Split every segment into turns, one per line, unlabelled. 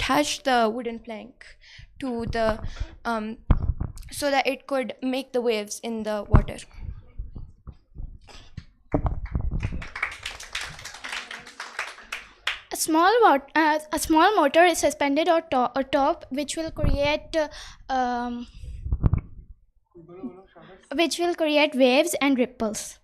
attach the wooden plank to the so that it could make the waves in the water.
A small motor is suspended on top, which will create waves and ripples.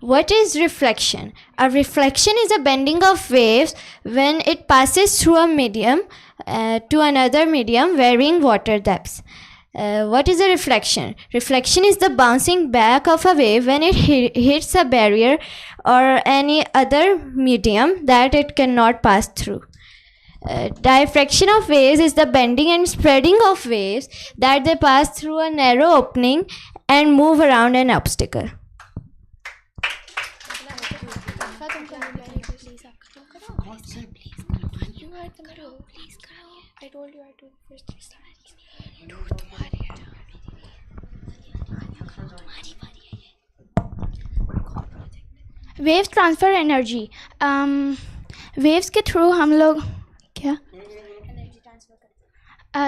What is reflection? A reflection is a bending of waves when it passes through a medium to another medium varying water depths. What is a reflection? Reflection is the bouncing back of a wave when it hits a barrier or any other medium that it cannot pass through. Diffraction of waves is the bending and spreading of waves that they pass through a narrow opening and move around an obstacle.
I told you I do first slides.
Waves transfer energy. Waves के through हम लोग क्या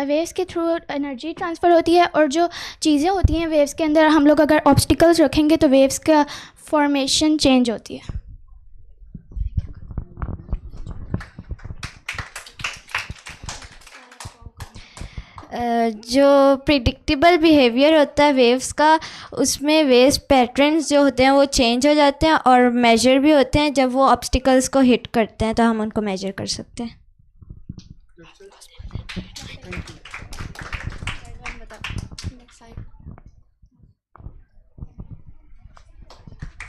waves के through energy transfer होती है, और जो चीज़ें होती हैं वेव्स के अंदर, हम लोग अगर ऑब्स्टिकल्स रखेंगे तो वेव्स का फॉर्मेशन चेंज होती है.
जो प्रिडिक्टेबल बिहेवियर होता है वेव्स का, उसमें वेव्स पैटर्न्स जो होते हैं वो चेंज हो जाते हैं, और मेजर भी होते हैं. जब वो ऑब्स्टिकल्स को हिट करते हैं तो हम उनको मेजर कर सकते हैं.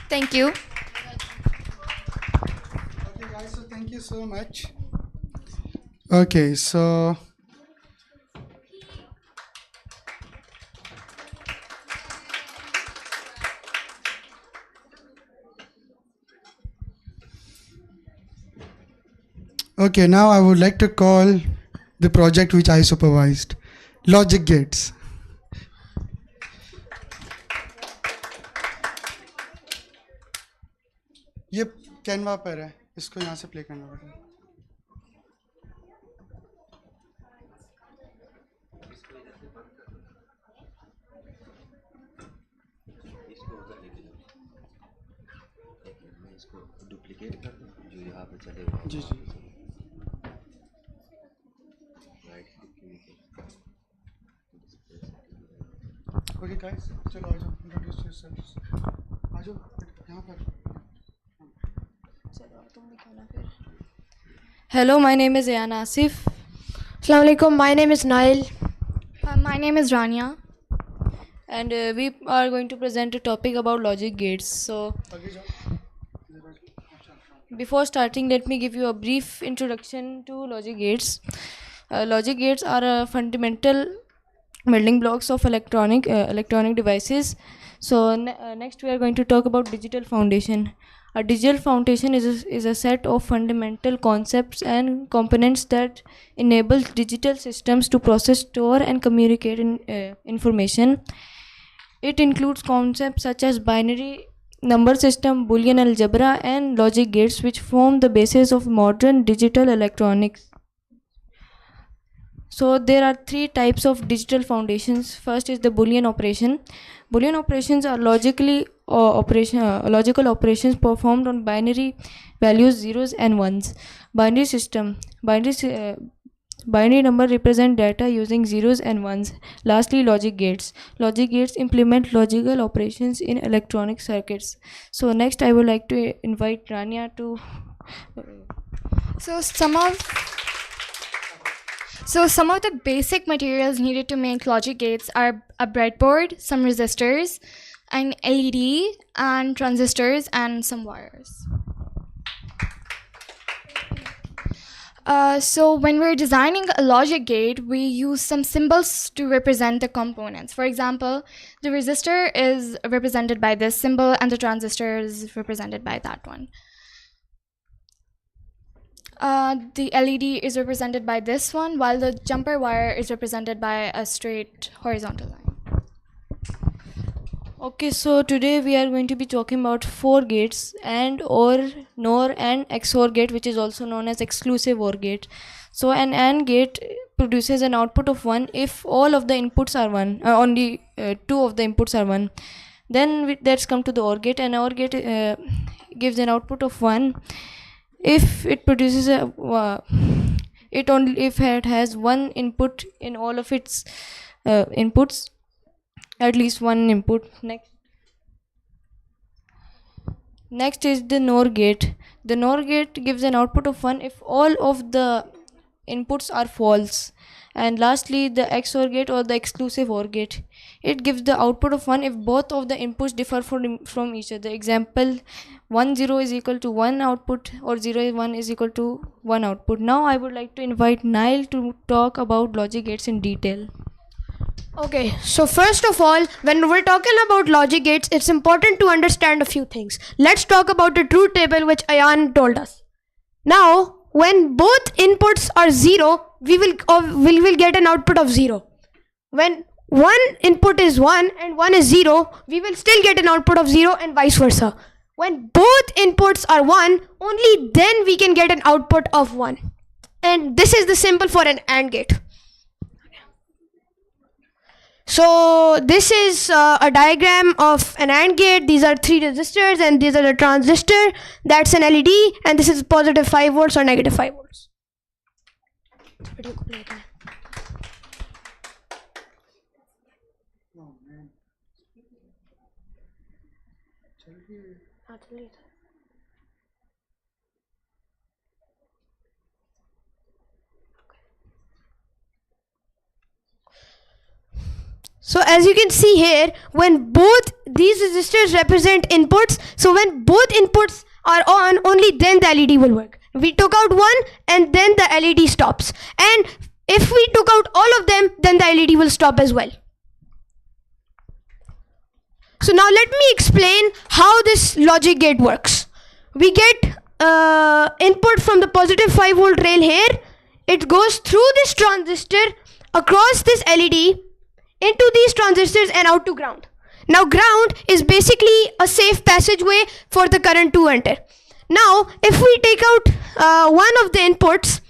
Thank you.
Okay guys, so thank you so much. Okay, so okay, now I would like to call the project which I supervised, Logic Gates. ये कैनवा पर है, इसको यहाँ से प्ले करना पड़ेगा. जी जी. ओके गाइस, चलो आ जाओ, इंट्रोड्यूस योरसेल्व्स. आ जाओ यहाँ पर.
Hello, my name is Ayan Asif.
Assalamu alaikum, my name is Nail.
My name is Rania.
And we are going to present a topic about logic gates. So before starting, let me give you a brief introduction to logic gates. Logic gates are fundamental building blocks of electronic devices. So next we are going to talk about digital foundation. A digital foundation is a set of fundamental concepts and components that enable digital systems to process, store, and communicate information. It includes concepts such as binary number system, Boolean algebra, and logic gates, which form the basis of modern digital electronics. So there are three types of digital foundations. First is the Boolean operation. Boolean operations are logical operations performed on binary values, zeros and ones. Binary system. Binary number represent data using zeros and ones. Lastly, logic gates. Logic gates implement logical operations in electronic circuits. So next I would like to invite Rania to...
So some of the basic materials needed to make logic gates are a breadboard, some resistors, an LED, and transistors, and some wires. So when we're designing a logic gate, we use some symbols to represent the components. For example, the resistor is represented by this symbol, and the transistor is represented by that one. The LED is represented by this one, while the jumper wire is represented by a straight horizontal line.
Okay, so today we are going to be talking about four gates: AND, OR, NOR, and XOR gate, which is also known as exclusive OR gate. So an AND gate produces an output of 1 if all of the inputs are 1, only two of the inputs are 1. Then let's come to the OR gate. An OR gate gives an output of 1 if it produces it only if it has one input in all of its inputs, at least one input. Next is the NOR gate. The NOR gate gives an output of 1 if all of the inputs are false. And lastly, the XOR gate or the exclusive OR gate. It gives the output of 1 if both of the inputs differ from each other. Example, 1 0 is equal to 1 output, or 0 1 is equal to 1 output. Now I would like to invite Nile to talk about logic gates in detail.
Okay, so first of all, when we're talking about logic gates, it's important to understand a few things. Let's talk about the truth table which Ayan told us. Now, when both inputs are 0, we will get an output of 0. When one input is 1 and one is 0, we will still get an output of 0, and vice versa. When both inputs are 1, only then we can get an output of 1. And this is the symbol for an AND gate. So this is a diagram of an AND gate. These are 3 resistors and these are the transistor. That's an LED, and this is positive 5 volts or negative 5 volts. So as you can see here, when both these resistors represent inputs, so when both inputs are on, only then the LED will work. We took out one and then the LED stops. And if we took out all of them, then the LED will stop as well. So now let me explain how this logic gate works. We get input from the positive 5 volt rail here. It goes through this transistor, across this LED, into these transistors and out to ground. Now ground is basically a safe passageway for the current to enter. Now if we take out one of the inputs,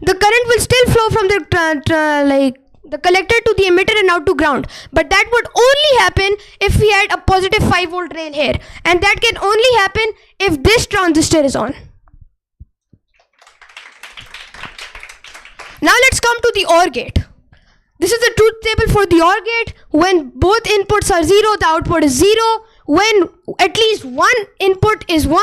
the current will still flow from the collector to the emitter and out to ground, but that would only happen if we had a positive 5 volt rail here, and that can only happen if this transistor is on. Now let's come to the OR gate. This is the truth table for the OR gate. When both inputs are 0, the output is 0. When at least one input is 1,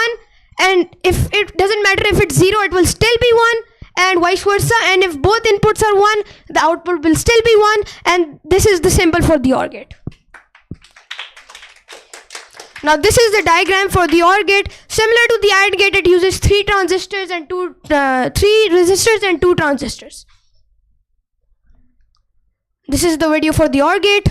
and if it doesn't matter if it's 0, it will still be 1, and vice versa. And if both inputs are 1, the output will still be 1, and this is the symbol for the OR gate. Now this is the diagram for the OR gate. Similar to the AND gate, it uses 3 transistors and 3 resistors and 2 transistors. This is the video for the OR gate.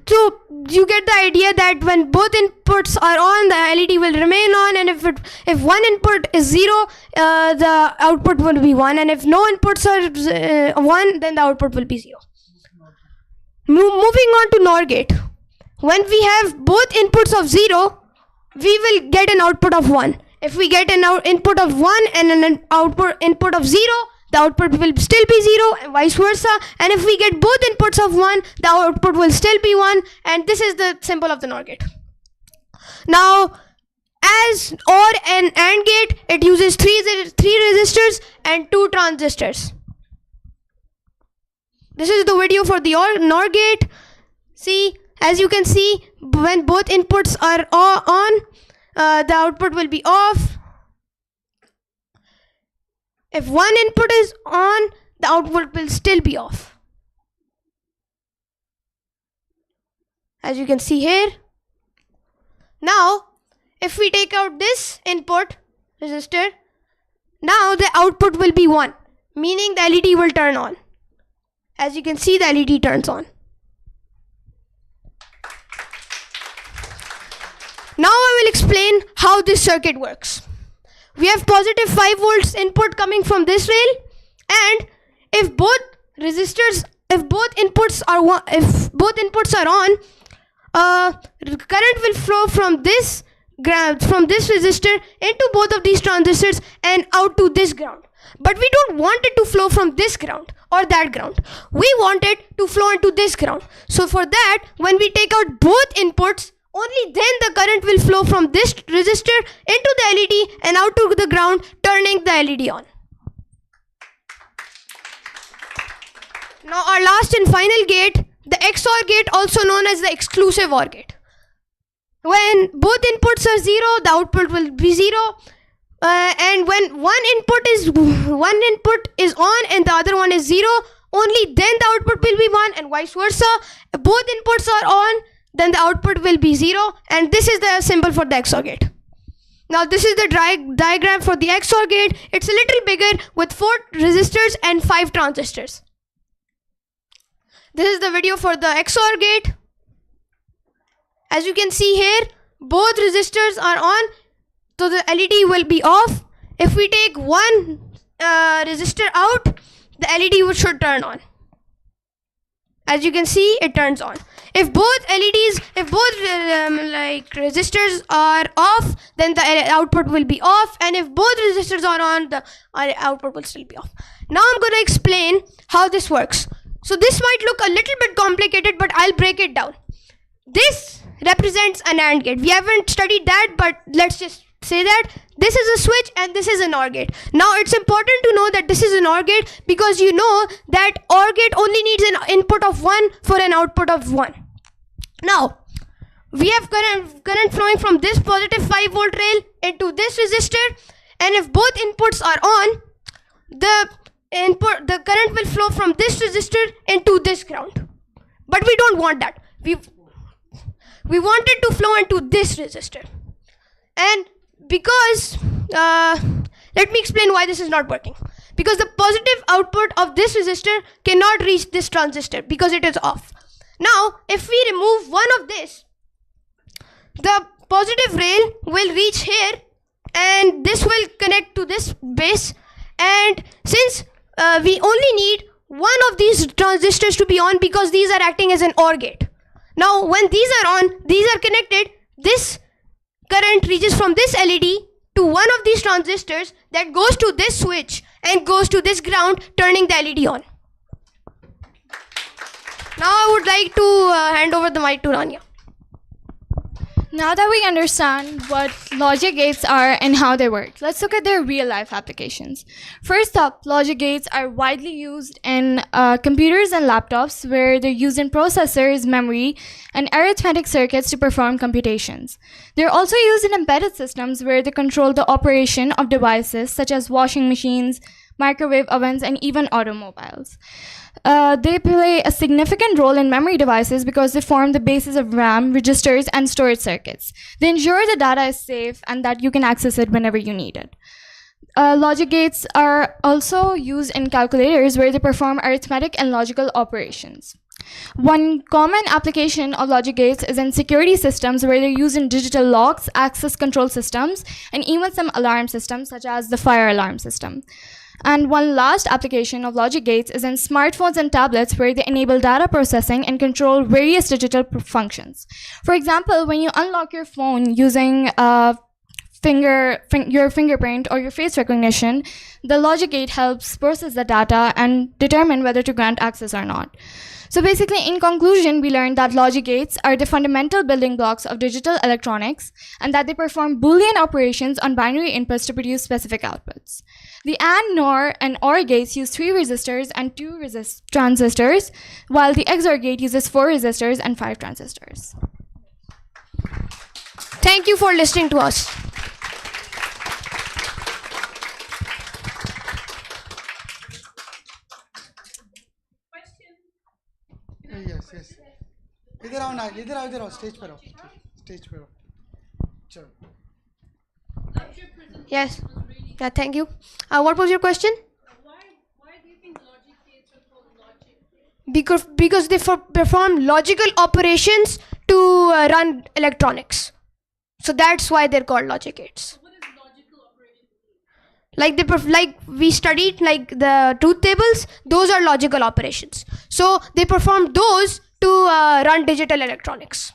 So you get the idea that when both inputs are on, the LED will remain on, and if one input is 0, the output will be 1, and if no inputs are 1, then the output will be 0. Moving on to NOR gate. When we have both inputs of 0, we will get an output of 1. If we get an input of 1 and an input of 0, the output will still be 0, and vice versa. And if we get both inputs of 1, the output will still be 1, and this is the symbol of the NOR gate. Now, as OR and AND gate, it uses 3 resistors and 2 transistors. This is the video for the NOR gate. See, as you can see, when both inputs are on, the output will be off. If one input is on, the output will still be off. As you can see here. Now, if we take out this input resistor, Now the output will be 1, meaning the LED will turn on. As you can see, the LED turns on. Now I will explain how this circuit works. We have positive 5 volts input coming from this rail, and if both inputs are on, current will flow from this resistor into both of these transistors and out to this ground. But we don't want it to flow from this ground or that ground. We want it to flow into this ground. So for that, when we take out both inputs, only then the current will flow from this resistor into the LED and out to the ground, turning the LED on. Now our last and final gate, the XOR gate, also known as the exclusive OR gate. When both inputs are 0, the output will be 0. And when one input is on and the other one is 0, only then the output will be 1, and vice versa. If both inputs are on, then the output will be 0, and this is the symbol for the XOR gate. Now this is the diagram for the XOR gate. It's a little bigger with 4 resistors and 5 transistors. This is the video for the XOR gate. As you can see here, both resistors are on, so the LED will be off. If we take one resistor out, the LED should turn on. As you can see, it turns on. If both resistors are off, then the output will be off, and if both resistors are on, the output will still be off. Now I'm going to explain how this works. So this might look a little bit complicated, but I'll break it down. This represents an AND gate. We haven't studied that, but let's just say that this is a switch and this is an OR gate. Now it's important to know that this is an OR gate, because you know that OR gate only needs an input of 1 for an output of 1. Now we have current flowing from this positive 5 volt rail into this resistor, and if both inputs are on, the current will flow from this resistor into this ground. But we don't want that. We want it to flow into this resistor. And because, let me explain why this is not working. Because the positive output of this resistor cannot reach this transistor because it is off. Now, if we remove one of this, the positive rail will reach here, and this will connect to this base. And since we only need one of these transistors to be on, because these are acting as an OR gate. Now, when these are on, these are connected, this current reaches from this LED to one of these transistors that goes to this switch and goes to this ground, turning the LED on. Now I would like to hand over the mic to Rania.
Now that we understand what logic gates are and how they work, let's look at their real-life applications. First up, logic gates are widely used in computers and laptops, where they're used in processors, memory, and arithmetic circuits to perform computations. They're also used in embedded systems, where they control the operation of devices such as washing machines, microwave ovens, and even automobiles. They play a significant role in memory devices because they form the basis of RAM, registers, and storage circuits. They ensure the data is safe and that you can access it whenever you need it. Logic gates are also used in calculators, where they perform arithmetic and logical operations. One common application of logic gates is in security systems, where they're used in digital locks, access control systems, and even some alarm systems such as the fire alarm system. And one last application of logic gates is in smartphones and tablets, where they enable data processing and control various digital functions. For example, when you unlock your phone using your fingerprint or your face recognition, the logic gate helps process the data and determine whether to grant access or not. So basically, in conclusion, we learned that logic gates are the fundamental building blocks of digital electronics, and that they perform Boolean operations on binary inputs to produce specific outputs. The AND, NOR, and OR gates use 3 resistors and 2 transistors, while the XOR gate uses 4 resistors and 5 transistors.
Thank you for listening to us.
Yes. इधर आओ ना, इधर आओ, stage पर आओ, चलो.
Yes. Yeah, thank you. What was your question? Why do you think logic gates are called logic? Because they perform logical operations to run electronics. So that's why they're called logic gates. What is logical operation? Like we studied like the truth tables. Those are logical operations. So they perform those to run digital electronics.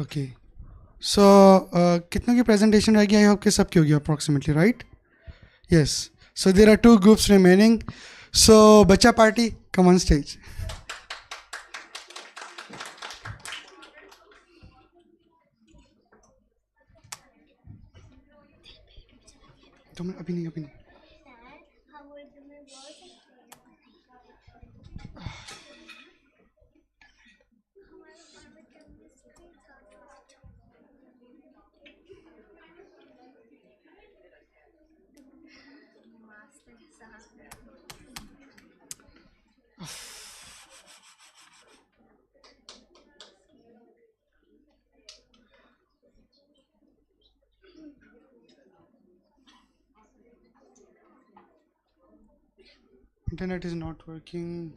Okay. So कितनों की presentation रह गई? I hope कि सबकी होगी approximately, right? Yes. So there are 2 groups remaining. So बच्चा party, come on stage. अभी नहीं. Internet is not working.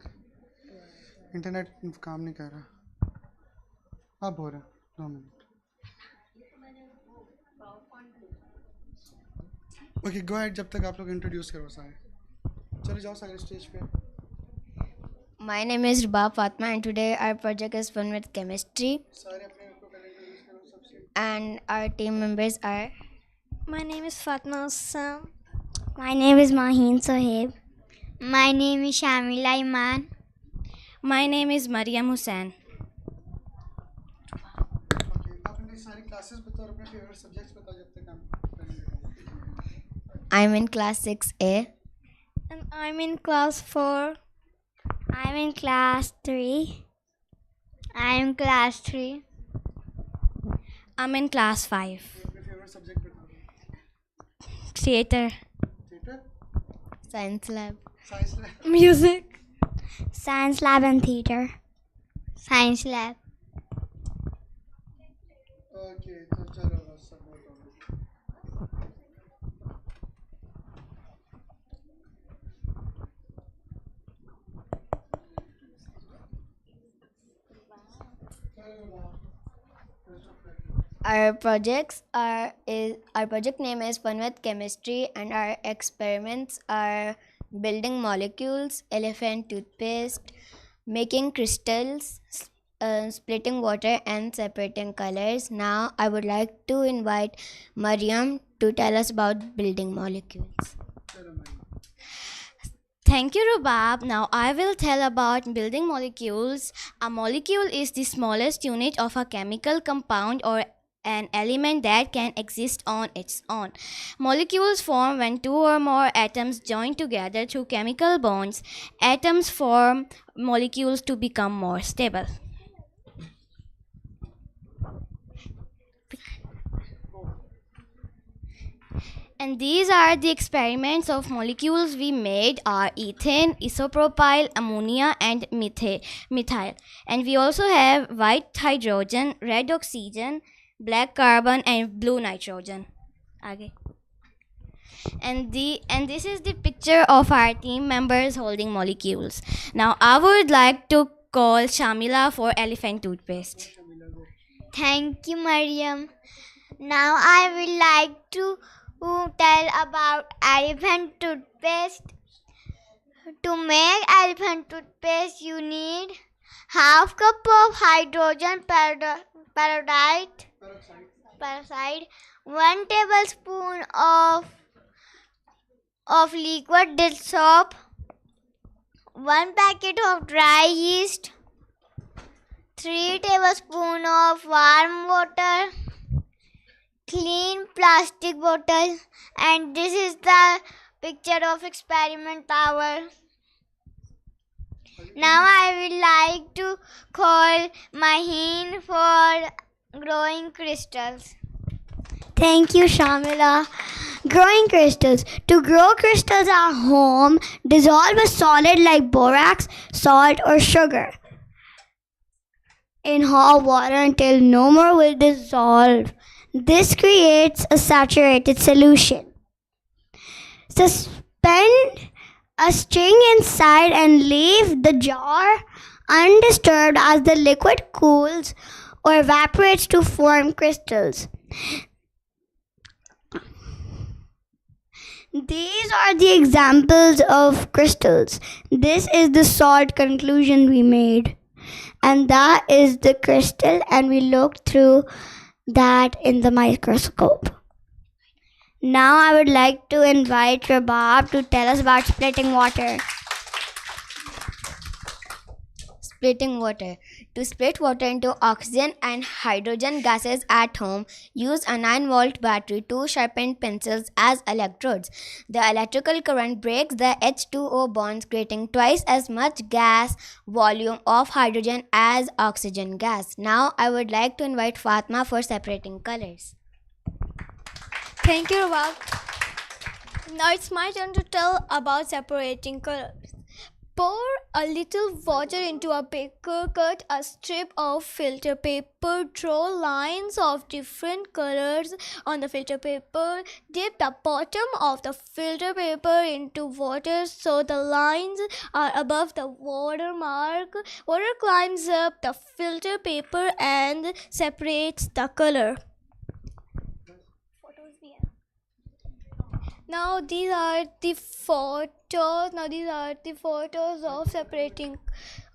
Internet काम नहीं कर रहा. अब हो रहा. 2 minutes. Okay, go ahead. जब तक आप लोग introduce करो सारे. चलो जाओ सारे stage पे.
My name is Rubab Fatma and today our project is fun with chemistry
सारे अपने आप को पहले introduce करो सबसे.
and our team members are
My name is Fatma Assam. My name is Maheen Sohaib. My name is Shamila Iman.
My name is Mariam Hussain.
Okay, आप अपनी सारी classes बताओ और अपने favorite subjects बताओ जब तक हम present.
I'm in class 6A.
And I'm in class 4. I'm in class 3. I'm class 3.
I'm in class 5.
अपने favorite subject बताओ.
Theater.
Theater,
Science lab.
science lab.
Music. Science lab and theater. Science lab.
Okay, तो चलो बस सब बताओ.
Our project name is Fun with Chemistry and our experiments are building molecules, elephant toothpaste, making crystals, splitting water and separating colors. Now I would like to invite Mariam to tell us about building molecules. Thank you, Rubab. Now I will tell about building molecules. A molecule is the smallest unit of a chemical compound or an element that can exist on its own. Molecules form when 2 or more atoms join together through chemical bonds. Atoms form molecules to become more stable. And these are the experiments of molecules we made are ethane, isopropyl, ammonia and methyl. And we also have white hydrogen, red oxygen, black carbon and blue nitrogen. Okay. And this is the picture of our team members holding molecules. Now I would like to call Shamila for elephant toothpaste.
Thank you, Mariam. Now I will like to tell about elephant toothpaste. To make elephant toothpaste, you need half cup of hydrogen peroxide, 1 tablespoon of liquid dish soap, 1 packet of dry yeast, 3 tablespoons of warm water, clean plastic bottle, and this is the picture of experiment tower. Now I would like to call Maheen for growing crystals.
Thank you, Shamila. Growing crystals. To grow crystals at home, dissolve a solid like borax, salt, or sugar in hot water until no more will dissolve. This creates a saturated solution. Suspend a string inside and leave the jar undisturbed as the liquid cools or evaporates to form crystals. These are the examples of crystals. This is the salt conclusion we made. And that is the crystal, and we looked through that in the microscope. Now I would like to invite Rabab to tell us about splitting water.
Splitting water. To split water into oxygen and hydrogen gases at home, use a 9-volt battery, 2 sharpened pencils as electrodes. The electrical current breaks the H2O bonds, creating twice as much gas volume of hydrogen as oxygen gas. Now I would like to invite Fatma for separating colors.
Thank you, Rabab. Now it's my turn to tell about separating colors. Pour a little water into a beaker, cut a strip of filter paper, draw lines of different colors on the filter paper, dip the bottom of the filter paper into water so the lines are above the water mark. Water climbs up the filter paper and separates the color. Now these are the photos.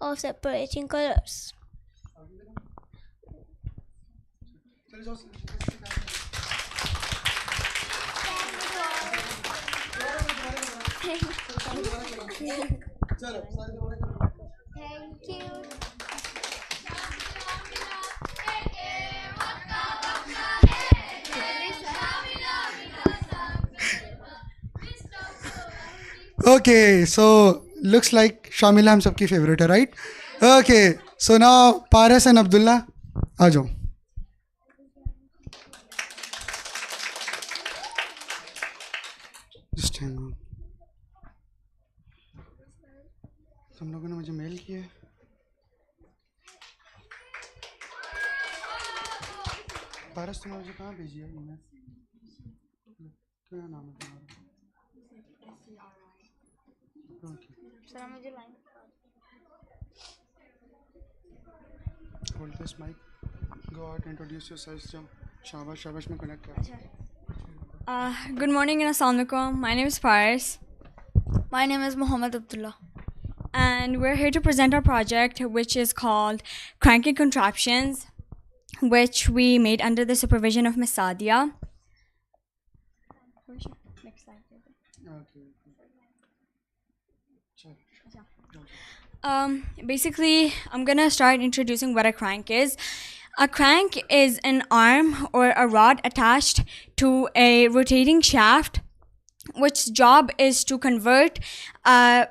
Of separating colors. Thank you.
Okay, so looks like Shamila हम सबकी favorite है, right? Okay, so now Paras and Abdullah, आ जाओ. Just hang on. तुम लोगों ने मुझे mail किया. पारस तुमने मुझे कहाँ भेजी है ईमेल? क्या नाम है तुम्हारा? Hold this mic. Go out, introduce yourself. Shabash में connect कर.
Good morning and Assalamu alaikum. My name is Faris.
My name is Muhammad Abdullah.
And we're here to present our project, which is called Cranking Contraptions, which we made under the supervision of Miss Sadia. Next slide. Basically, I'm gonna start introducing what a crank is. A crank is an arm or a rod attached to a rotating shaft, which job is to convert a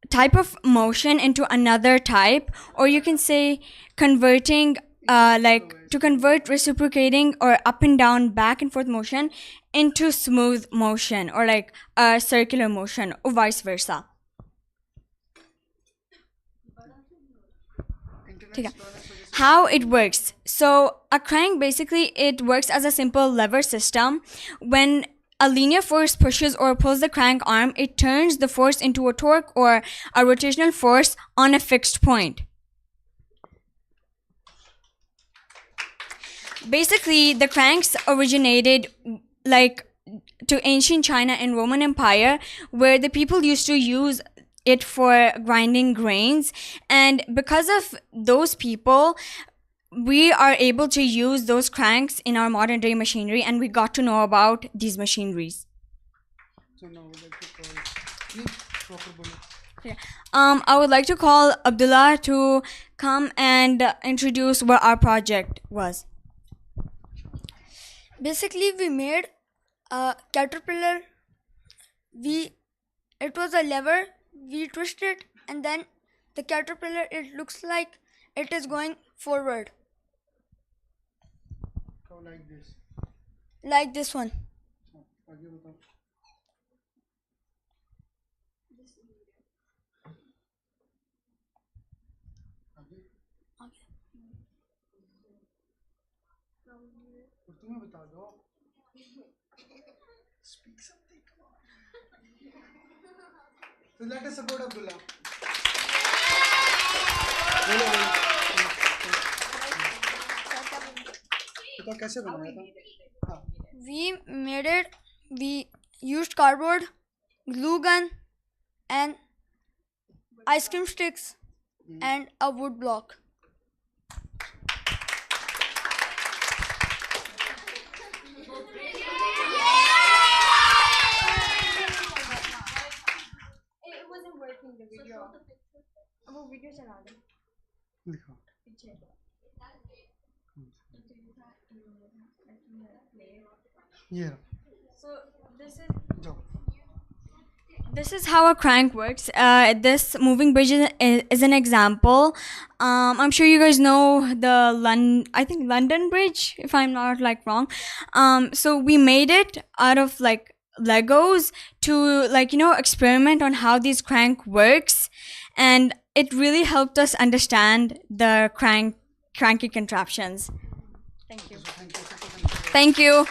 type of motion into another type, or you can say converting, to convert reciprocating or up and down, back and forth motion into smooth motion, or like a circular motion, or vice versa. How it works. So a crank, basically it works as a simple lever system. When a linear force pushes or pulls the crank arm, it turns the force into a torque or a rotational force on a fixed point. Basically, the cranks originated to ancient China and Roman Empire, where the people used to use it for grinding grains, and because of those people, we are able to use those cranks in our modern day machinery, and we got to know about these machineries.
So now we'd like to call
I would like to call Abdullah to come and introduce what our project was.
Basically, we made a caterpillar. It was a lever. We twist it, and then the caterpillar, it looks like it is going forward.
Go like this.
like this one.
So let us support Abdullah. तो कैसे बनाया था? हाँ.
We made it. We used cardboard, glue gun, and ice cream sticks, and a wood block.
दिखाओ. ये.
So
जाओ.
this is how a crank works. This moving bridge is an example. I'm sure you guys know the London Bridge, if I'm not like wrong. So we made it out of like Legos to experiment on how this crank works, and it really helped us understand the cranky contraptions. Thank you. Thank you.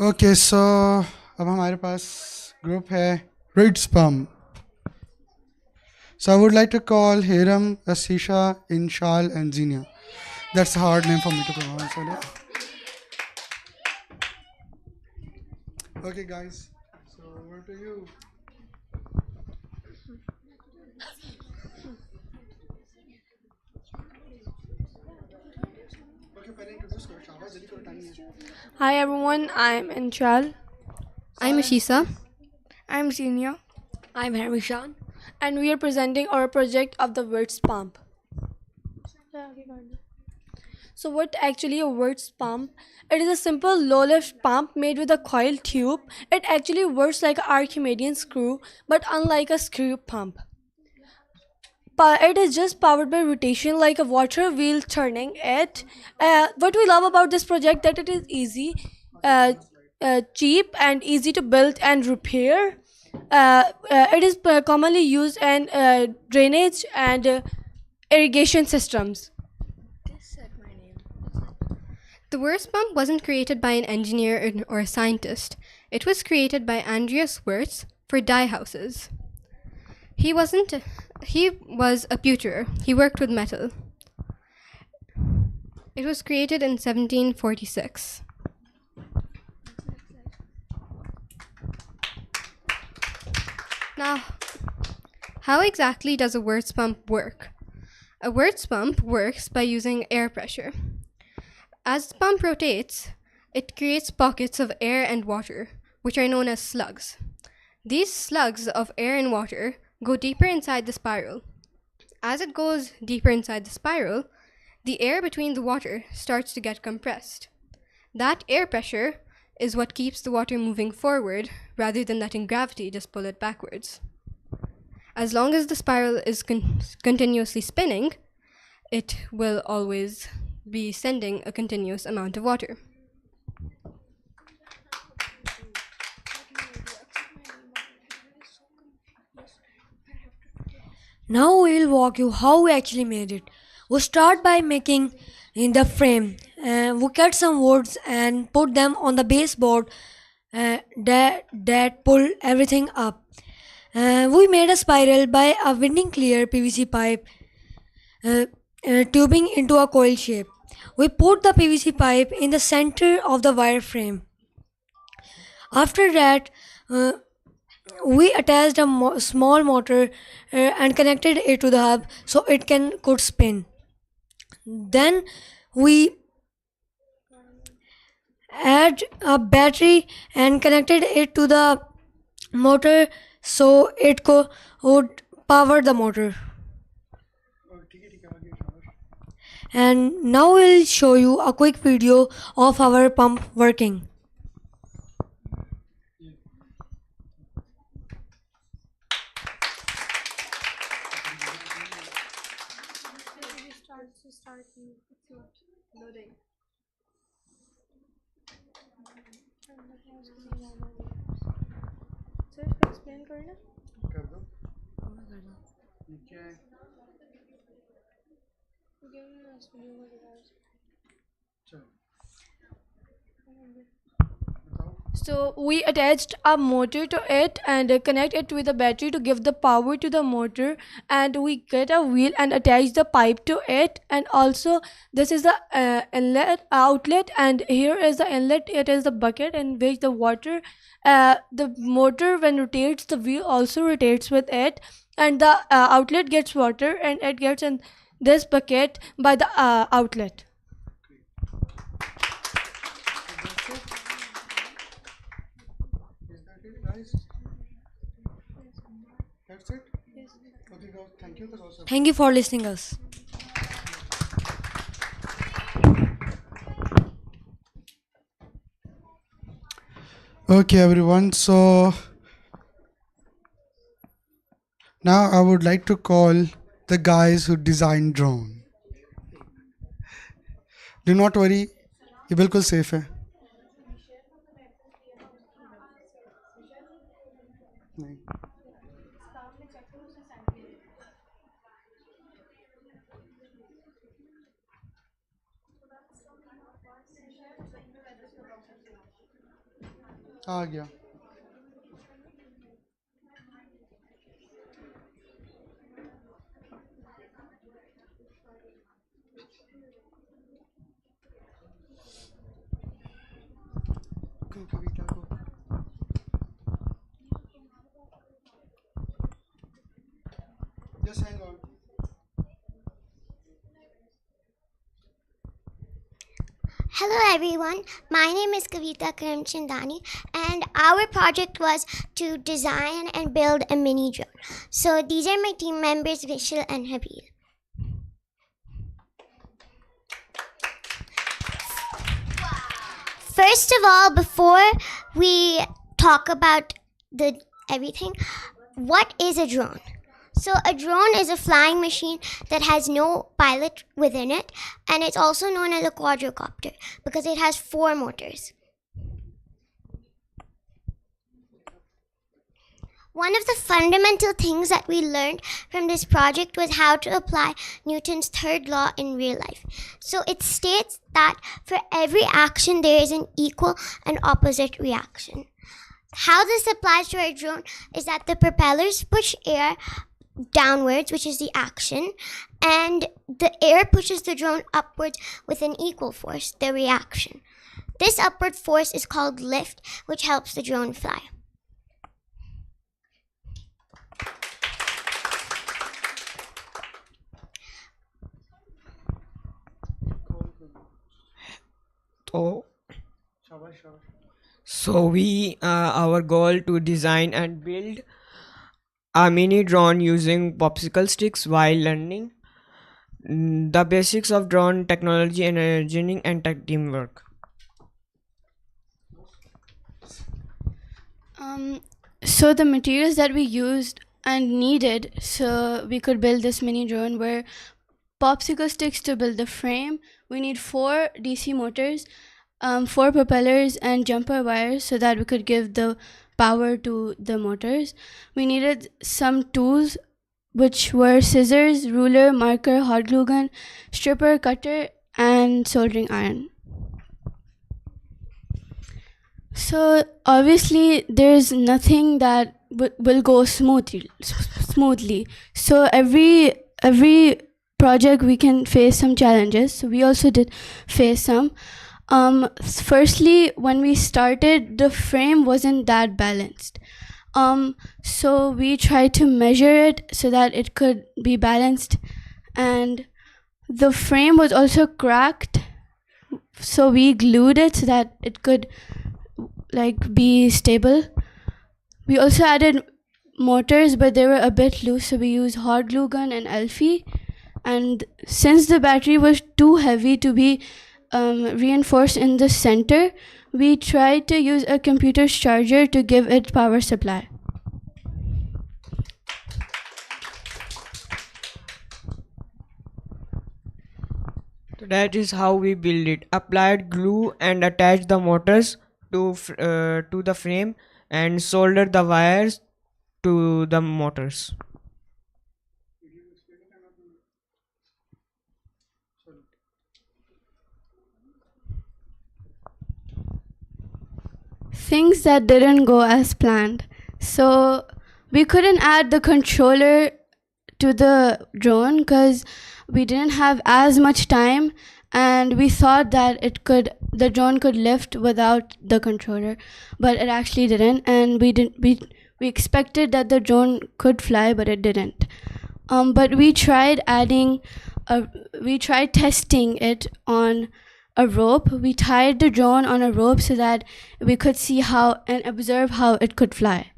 Okay, so अब हमारे पास group है Wirtz pump. So I would like to call Hiram, Asisha, Inshal, and Zinia. That's a hard name for me to pronounce. Okay, guys. So over to you.
Hi everyone, I'm Inshal.
I'm Ashisa.
I'm Senior.
I'm Harmishan.
And we are presenting our project of the Wirtz pump. So what actually a Wirtz pump? It is a simple low-lift pump made with a coiled tube. It actually works like an Archimedean screw, but unlike a screw pump. It is just powered by rotation like a water wheel turning it. What we love about this project that it is easy, cheap and easy to build and repair. It is commonly used in drainage and irrigation systems.
The Wirtz pump wasn't created by an engineer or a scientist. It was created by Andreas Wirtz for dye houses. He was a pewterer. He worked with metal. It was created in 1746. Now, how exactly does a Wirtz pump work? A Wirtz pump works by using air pressure. As the pump rotates, it creates pockets of air and water, which are known as slugs. These slugs of air and water go deeper inside the spiral. As it goes deeper inside the spiral, the air between the water starts to get compressed. That air pressure is what keeps the water moving forward rather than letting gravity just pull it backwards. As long as the spiral is continuously spinning, it will always be sending a continuous amount of water.
Now we will walk you how we actually made it. We start by making in the frame. We cut some woods and put them on the baseboard that pull everything up. We made a spiral by a winding clear PVC pipe tubing into a coil shape. We put the PVC pipe in the center of the wire frame. After that, we attached a small motor and connected it to the hub so it could spin. Then we add a battery and connected it to the motor so it would power the motor. And now we'll show you a quick video of our pump working.
to start, it's not loading. Sir, explain करना.
कर दो. Okay. चलो.
So we attached a motor to it and connect it with a battery to give the power to the motor, and we get a wheel and attach the pipe to it, and also this is the inlet outlet, and here is the inlet. It is the bucket in which the water the motor when rotates, the wheel also rotates with it, and the outlet gets water and it gets in this bucket by the outlet.
Guys, that's it. Yes. Okay, guys. Thank you. That's awesome.
Thank you for listening us.
Okay, everyone. So now I would like to call the guys who designed drone. Do not worry, ये बिल्कुल safe है. नहीं. आ गया. कविता को. Just hang on.
Hello everyone, my name is Kavita Karamchandani and our project was to design and build a mini drone. So these are my team members Vishal and Habib. First of all, before we talk about the everything, what is a drone? So a drone is a flying machine that has no pilot within it, and it's also known as a quadricopter because it has 4 motors. One of the fundamental things that we learned from this project was how to apply Newton's third law in real life. So it states that for every action there is an equal and opposite reaction. How this applies to our drone is that the propellers push air downwards, which is the action, and the air pushes the drone upwards with an equal force, the reaction. This upward force is called lift, which helps the drone fly.
So we our goal to design and build a mini drone using popsicle sticks while learning the basics of drone technology and engineering and tech teamwork.
So the materials that we used and needed so we could build this mini drone were popsicle sticks to build the frame. We need 4 DC motors, 4 propellers and jumper wires so that we could give the power to the motors. We needed some tools, which were scissors, ruler, marker, hot glue gun, stripper, cutter, and soldering iron. So obviously there's nothing that will go smoothly. So every project we can face some challenges. So we also did face some. Firstly, when we started, the frame wasn't that balanced. So we tried to measure it so that it could be balanced, and the frame was also cracked. So we glued it so that it could be stable. We also added motors, but they were a bit loose, so we used hot glue gun and Alfie. And since the battery was too heavy to be reinforced in the center, we tried to use a computer's charger to give it power supply.
That is how we build it. Applied glue and attach the motors to the frame and solder the wires to the motors.
Things that didn't go as planned. So we couldn't add the controller to the drone because we didn't have as much time, and we thought that the drone could lift without the controller, but it actually didn't. And we expected that the drone could fly, but it didn't. But we tried testing it on a rope. We tied the drone on a rope so that we could see how and observe how it could fly.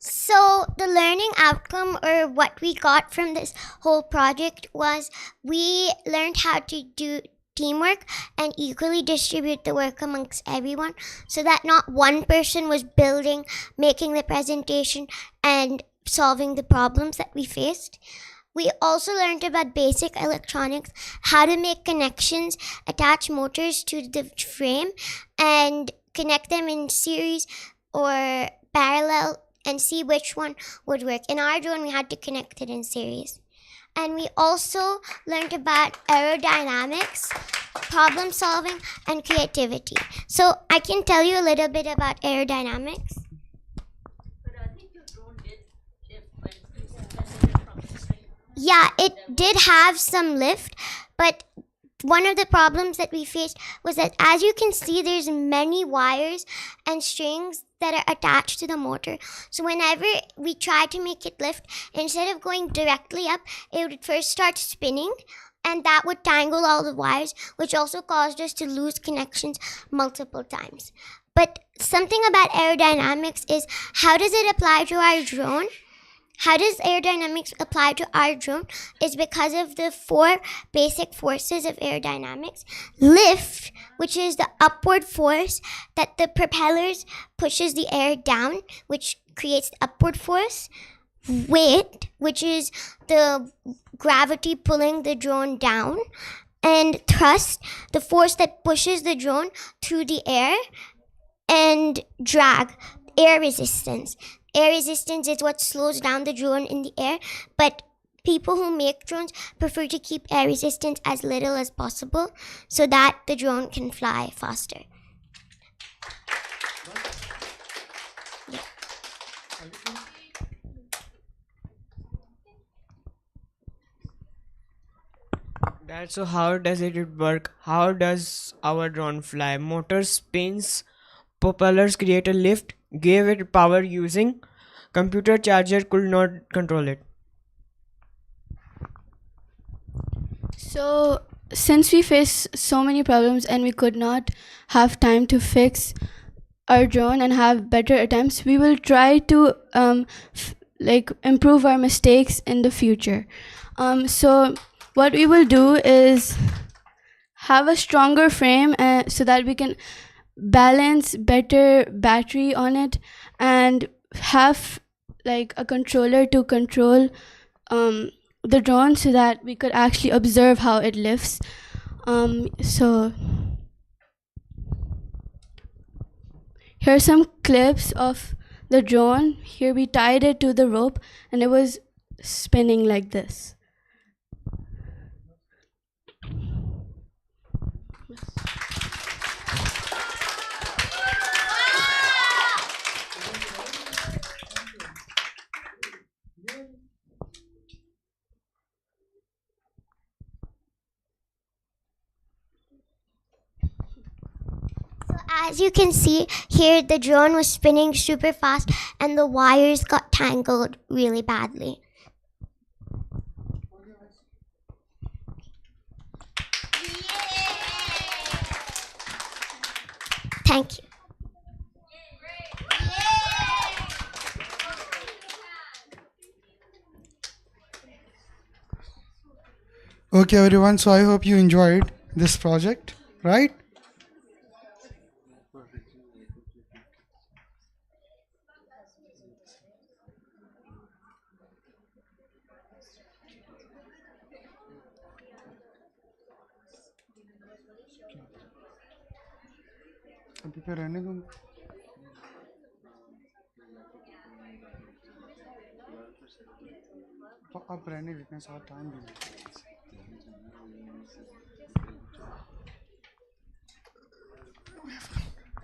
So the learning outcome, or what we got from this whole project, was we learned how to do teamwork and equally distribute the work amongst everyone, so that not one person was building, making the presentation, and solving the problems that we faced. We also learned about basic electronics, how to make connections, attach motors to the frame, and connect them in series or parallel and see which one would work. In our drone, we had to connect it in series. And we also learned about aerodynamics, problem solving, and creativity. So I can tell you a little bit about aerodynamics. Yeah, it did have some lift, but one of the problems that we faced was that, as you can see, there's many wires and strings that are attached to the motor. So whenever we tried to make it lift, instead of going directly up, it would first start spinning, and that would tangle all the wires, which also caused us to lose connections multiple times. But something about aerodynamics is, how does it apply to our drone? How does aerodynamics apply to our drone is because of the 4 basic forces of aerodynamics. Lift, which is the upward force that the propellers pushes the air down, which creates the upward force. Weight, which is the gravity pulling the drone down. And thrust, the force that pushes the drone through the air. And drag, air resistance. Air resistance is what slows down the drone in the air, but people who make drones prefer to keep air resistance as little as possible so that the drone can fly faster. Yeah.
That's so how does it work? How does our drone fly? Motor spins, propellers create a lift, gave it power using computer charger could not control it.
So since we faced so many problems and we could not have time to fix our drone and have better attempts, we will try to improve our mistakes in the future. So what we will do is have a stronger frame so that we can balance better battery on it, and have like a controller to control the drone so that we could actually observe how it lifts. So here are some clips of the drone. Here we tied it to the rope and it was spinning like this.
As you can see here, the drone was spinning super fast and the wires got tangled really badly. Thank you.
Okay, everyone. So I hope you enjoyed this project, right? अभी पे रहने दूँ तो आप रहने देते हैं साथ टाइम भी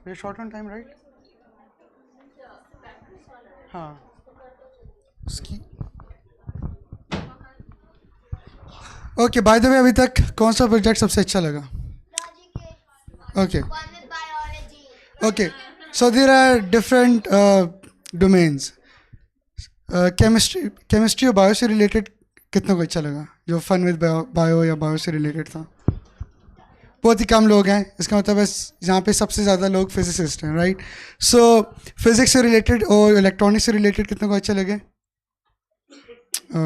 ये शॉर्ट ऑन टाइम राइट हाँ उसकी ओके बाय द वे अभी तक कौन सा प्रोजेक्ट सबसे अच्छा लगा okay okay so there are different domains chemistry और बायो से रिलेटेड कितना को अच्छा लगा जो फन विद बायो या बायो से रिलेटेड था बहुत ही कम लोग हैं इसका मतलब है यहाँ पे सबसे ज़्यादा लोग फिजिसिस्ट हैं राइट सो फिजिक्स से रिलेटेड और इलेक्ट्रॉनिक्स से रिलेटेड कितना को अच्छा लगे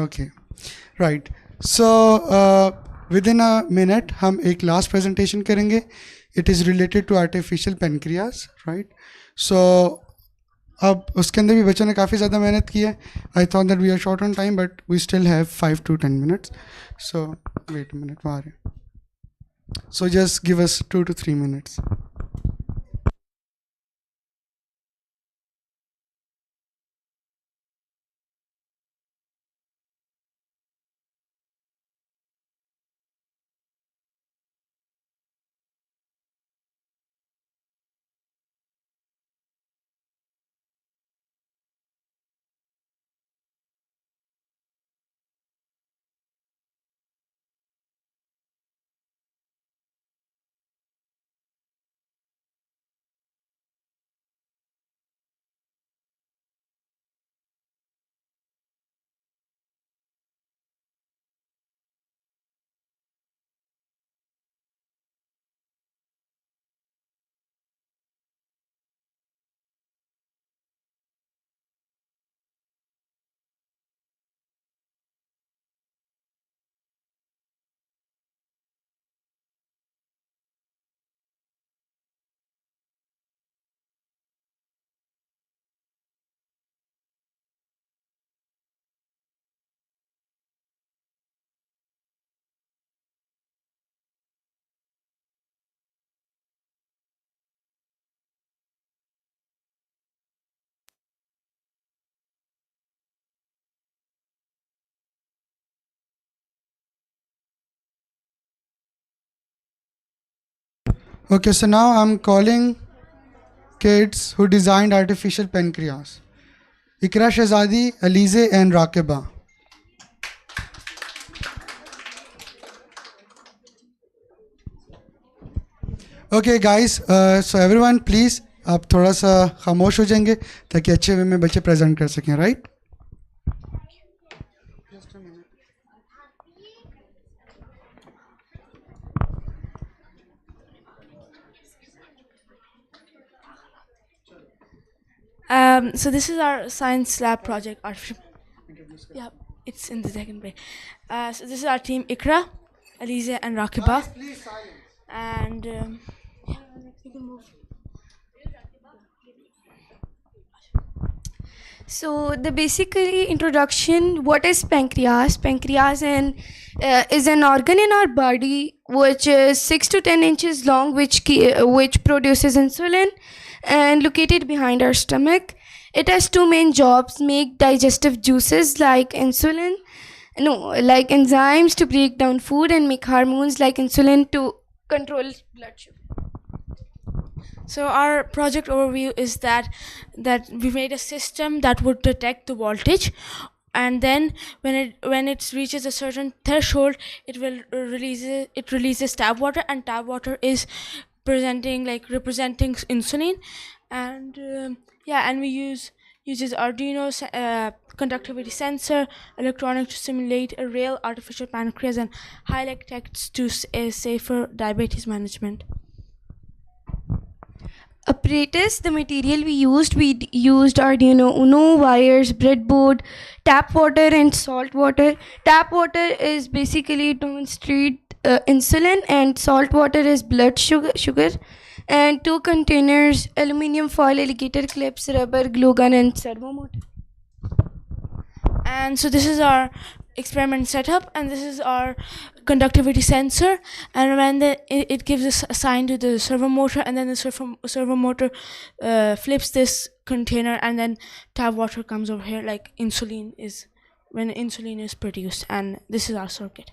okay right so within a minute हम एक लास्ट प्रेजेंटेशन करेंगे it is related to artificial pancreas right so अब उसके अंदर भी बच्चों ने काफ़ी ज़्यादा मेहनत की है I thought that we are short on time but we still have 5 to 10 minutes so wait minute वहाँ आ रहे so just give us 2 to 3 minutes okay so now I'm calling kids who designed artificial pancreas Ikra Shahzadi Alize and Raqiba okay guys so everyone please आप थोड़ा सा खामोश हो जाएंगे ताकि अच्छे वे में बच्चे प्रेजेंट कर सकें right
So this is our science lab project. Yeah, it's in the second break. So this is our team: Ikra, Alize, and Raqiba. And yeah, you can move.
So the basically introduction, what is pancreas? Pancreas is an organ in our body which is 6 to 10 inches long, which produces insulin and located behind our stomach. It has two main jobs: make digestive juices like like enzymes to break down food, and make hormones like insulin to control blood sugar.
So our project overview is that we made a system that would detect the voltage, and then when it reaches a certain threshold, it releases tap water, and tap water is representing insulin, and and we uses Arduino conductivity sensor electronic to simulate a real artificial pancreas and highlight text to safer diabetes management.
Apparatus, the material we used Arduino Uno, wires, breadboard, tap water and salt water. Tap water is basically demonstrate insulin, and salt water is blood sugar, and two containers: aluminum foil, alligator clips, rubber, glue gun, and servo motor.
And so this is our experiment setup, and this is our conductivity sensor. And when it gives us a sign to the servo motor, and then the servo motor flips this container, and then tap water comes over here, like insulin is when insulin is produced. And this is our circuit.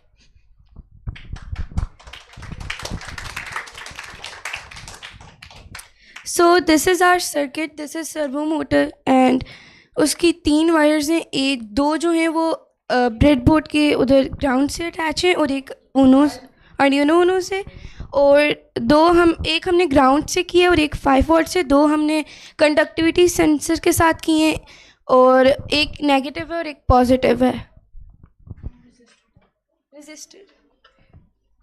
So this is our circuit, this is servo motor, and उसकी 3 wires हैं, एक 2 जो हैं वो breadboard के उधर ground से attach हैं और एक आर्डिनो उनो से, और एक हमने ग्राउंड से किया और एक 5 वोल्ट से, 2 हमने कंडक्टिविटी सेंसर के साथ किए और एक नेगेटिव है और एक पॉजिटिव है.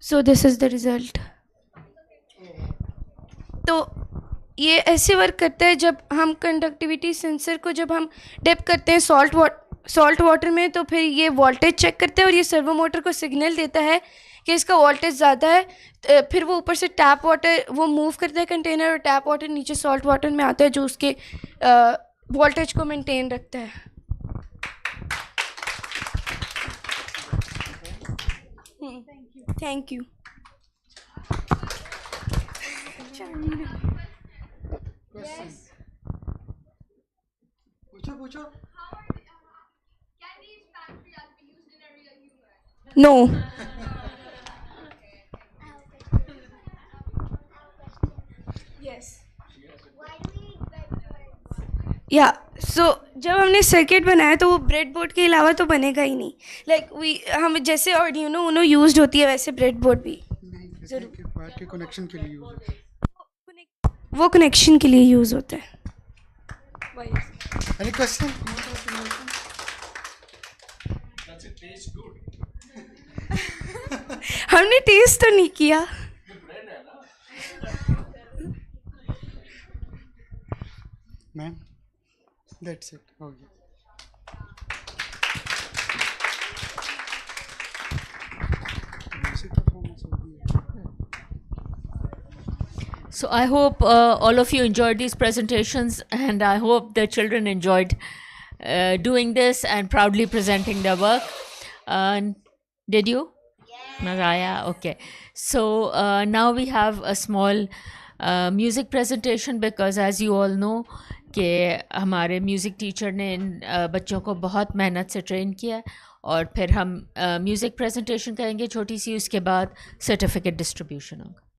So this is the result. तो ये ऐसे वर्क करता है जब हम कंडक्टिविटी सेंसर को जब हम डिप करते हैं सॉल्ट वाटर में, तो फिर ये वोल्टेज चेक करता है और ये सर्वो मोटर को सिग्नल देता है कि इसका वोल्टेज ज़्यादा है. फिर वो ऊपर से टैप वाटर वो मूव करता है कंटेनर, और टैप वाटर नीचे सॉल्ट वाटर में आता है जो उसके वोल्टेज को मेंटेन रखता है. Thank you.
पूछो.
No. या सो जब हमने सर्किट बनाया तो वो ब्रेड बोर्ड के अलावा तो बनेगा ही नहीं. हम जैसे आर्डिनो उनो यूज्ड होती है वैसे ब्रेड बोर्ड भी
के कनेक्शन के लिए यूज होता है.
वो कनेक्शन के लिए यूज़ होता है.
Any question?
हमने टेस्ट तो नहीं किया.
Ma'am that's it. Okay.
So I hope all of you enjoyed these presentations, and I hope the children enjoyed doing this and proudly presenting their work. Did you? Naraya, okay. So now we have a small music presentation, because as you all know कि हमारे music teacher ने इन बच्चों को बहुत मेहनत से train किया, और फिर हम म्यूज़िक प्रेजेंटेशन करेंगे छोटी सी, उसके बाद सर्टिफिकेट डिस्ट्रीब्यूशन होगा.